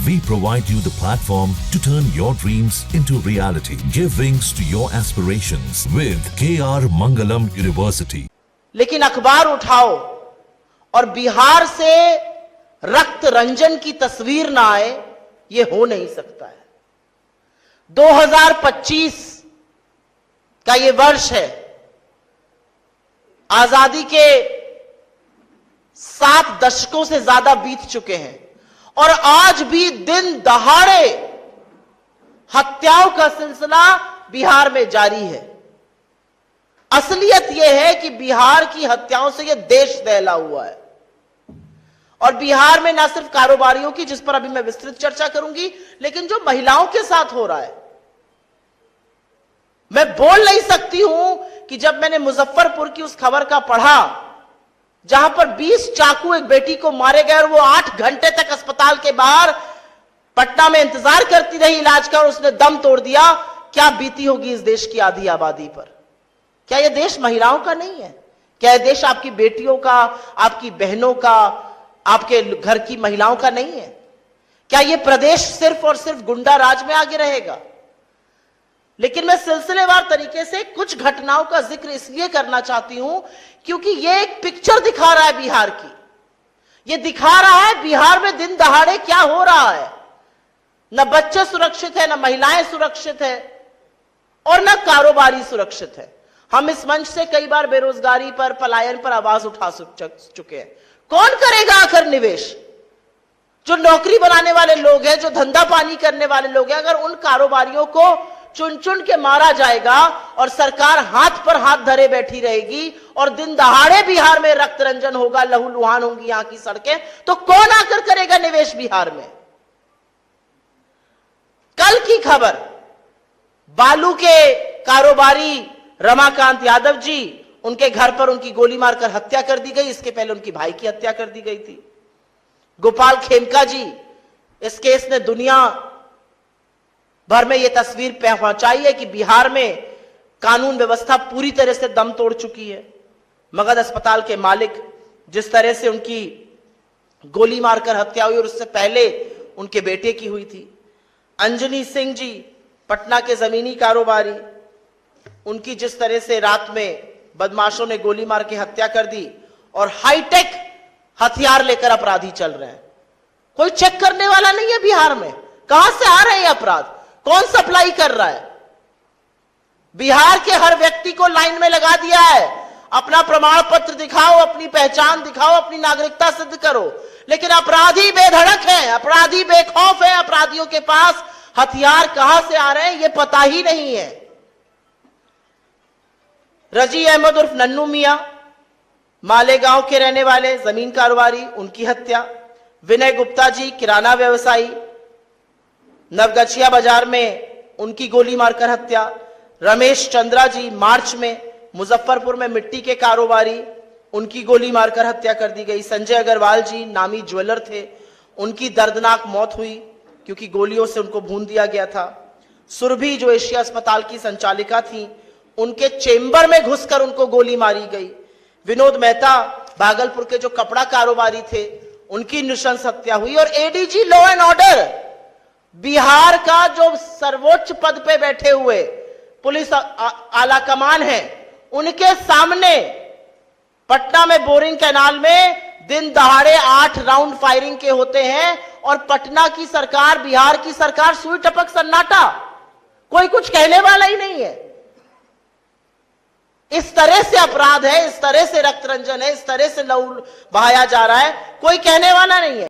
We provide you the platform to turn your dreams into reality. Give wings to your aspirations with KR Mangalam University. लेकिन अखबार उठाओ और बिहार से रक्त रंजन की तस्वीर ना आए, ये हो नहीं सकता है। 2025 का ये वर्ष है। आजादी के 7 दशकों से ज्यादा बीत चुके हैं और आज भी दिन दहाड़े हत्याओं का सिलसिला बिहार में जारी है। असलियत यह है कि बिहार की हत्याओं से यह देश दहला हुआ है और बिहार में न सिर्फ कारोबारियों की, जिस पर अभी मैं विस्तृत चर्चा करूंगी, लेकिन जो महिलाओं के साथ हो रहा है। मैं बोल नहीं सकती हूं कि जब मैंने मुजफ्फरपुर की उस खबर का पढ़ा जहां पर 20 चाकू एक बेटी को मारे गए और वो 8 घंटे तक अस्पताल के बाहर पटना में इंतजार करती रही इलाज का और उसने दम तोड़ दिया, क्या बीती होगी इस देश की आधी आबादी पर। क्या यह देश महिलाओं का नहीं है? क्या यह देश आपकी बेटियों का, आपकी बहनों का, आपके घर की महिलाओं का नहीं है? क्या यह प्रदेश सिर्फ और सिर्फ गुंडा राज में आगे रहेगा? लेकिन मैं सिलसिलेवार तरीके से कुछ घटनाओं का जिक्र इसलिए करना चाहती हूं क्योंकि यह एक पिक्चर दिखा रहा है बिहार की। यह दिखा रहा है बिहार में दिन दहाड़े क्या हो रहा है। न बच्चे सुरक्षित है, न महिलाएं सुरक्षित है और न कारोबारी सुरक्षित है। हम इस मंच से कई बार बेरोजगारी पर, पलायन पर आवाज उठा चुके हैं। कौन करेगा आखिर निवेश? जो नौकरी बनाने वाले लोग हैं, जो धंधा पानी करने वाले लोग हैं, अगर उन कारोबारियों को चुन चुन के मारा जाएगा और सरकार हाथ पर हाथ धरे बैठी रहेगी और दिन दहाड़े बिहार में रक्त रंजन होगा, लहूलुहान होंगी यहां की सड़कें, तो कौन आकर करेगा निवेश बिहार में? कल की खबर, बालू के कारोबारी रमाकांत यादव जी, उनके घर पर उनकी गोली मारकर हत्या कर दी गई। इसके पहले उनकी भाई की हत्या कर दी गई थी। गोपाल खेमका जी, इस केस ने दुनिया भर में यह तस्वीर पहुंचाई है कि बिहार में कानून व्यवस्था पूरी तरह से दम तोड़ चुकी है। मगध अस्पताल के मालिक, जिस तरह से उनकी गोली मारकर हत्या हुई और उससे पहले उनके बेटे की हुई थी। अंजनी सिंह जी, पटना के जमीनी कारोबारी, उनकी जिस तरह से रात में बदमाशों ने गोली मार के हत्या कर दी और हाईटेक हथियार लेकर अपराधी चल रहे हैं। कोई चेक करने वाला नहीं है बिहार में। कहां से आ रहे हैं अपराध? कौन सप्लाई कर रहा है? बिहार के हर व्यक्ति को लाइन में लगा दिया है। अपना प्रमाण पत्र दिखाओ, अपनी पहचान दिखाओ, अपनी नागरिकता सिद्ध करो। लेकिन अपराधी बेधड़क है, अपराधी बेखौफ है। अपराधियों के पास हथियार कहां से आ रहे हैं यह पता ही नहीं है। रजी अहमद उर्फ नन्नू मियां, मालेगांव के रहने वाले जमीन कारोबारी, उनकी हत्या। विनय गुप्ता जी, किराना व्यवसायी, नवगछिया बाजार में उनकी गोली मारकर हत्या। रमेश चंद्रा जी, मार्च में मुजफ्फरपुर में मिट्टी के कारोबारी, उनकी गोली मारकर हत्या कर दी गई। संजय अग्रवाल जी, नामी ज्वेलर थे, उनकी दर्दनाक मौत हुई क्योंकि गोलियों से उनको भून दिया गया था। सुरभि, जो एशिया अस्पताल की संचालिका थी, उनके चेंबर में घुसकर उनको गोली मारी गई। विनोद मेहता, भागलपुर के जो कपड़ा कारोबारी थे, उनकी नृशंस हत्या हुई। और ADG law and order, Bihar का जो सर्वोच्च पद पे बैठे हुए पुलिस आला कमान है, उनके सामने पटना में बोरिंग कैनाल में दिन दहाड़े 8 राउंड फायरिंग के होते हैं और पटना की सरकार, बिहार की सरकार सुई टपक सन्नाटा, कोई कुछ कहने वाला ही नहीं है। इस तरह से अपराध है, इस तरह से रक्त रंजन है, इस तरह से लहू बहाया जा रहा है, कोई कहने वाला नहीं है।